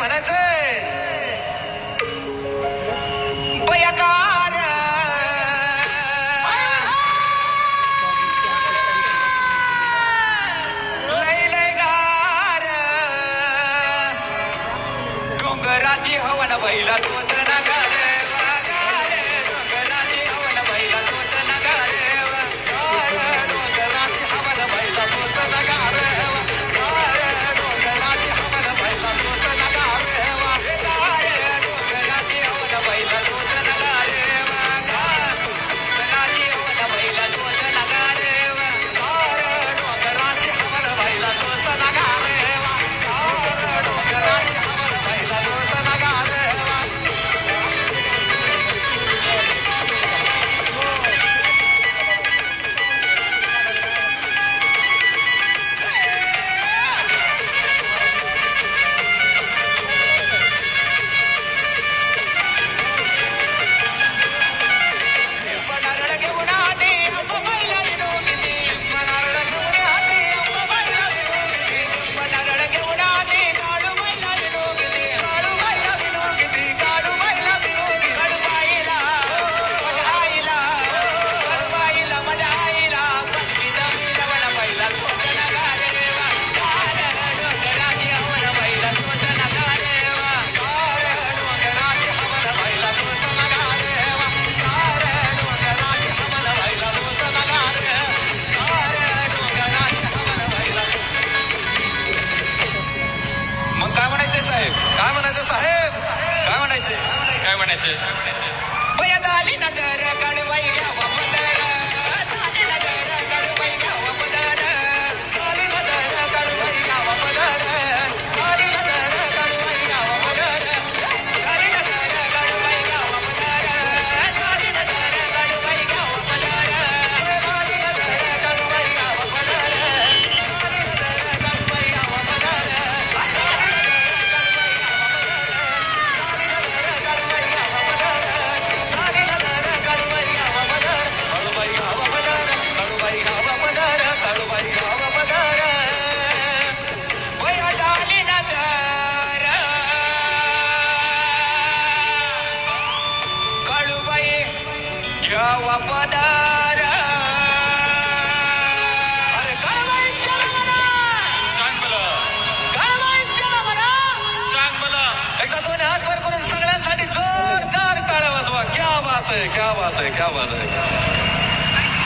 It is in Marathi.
म्हणायचंय बयाकार लय लय गार डोंगराची हवन बैला तोच नगार डोंगराची हवन बैला तोच नगार डोंगराची हवन बैला तोच नगार डोंगराची हवन बैला तोच नगार डोंगराची हवन बैला तोच नगार डोंगराची हवन बैला तोच नगार डोंगराची हवन बैला तोच नगार डोंगराची हवन बैला तोच नगार काय म्हणायचं साहेब काय म्हणायचे काय म्हणायचे बया झाली नजर कडवाई घ्यावा पदर झाली नजर कडवाई घ्यावा पदर झाली नजर कडवाई घ्यावा पदर झाली नजर कडवाई घ्यावा पदर झाली नजर कडवाई घ्यावा पदर झाली नजर कडवाई घ्यावा पदर झाली नजर कडवाई घ्यावा पदर झाली नजर कडवाई घ्यावा पदर पदार अरे काळबाई चला म्हणा सांग मला काळबाई चला म्हणा सांग मला एकदा दोन्ही हात वर करून सगळ्यांसाठी जोरदार टाळ्या वाजवा क्या बात है क्या बात है क्या बात है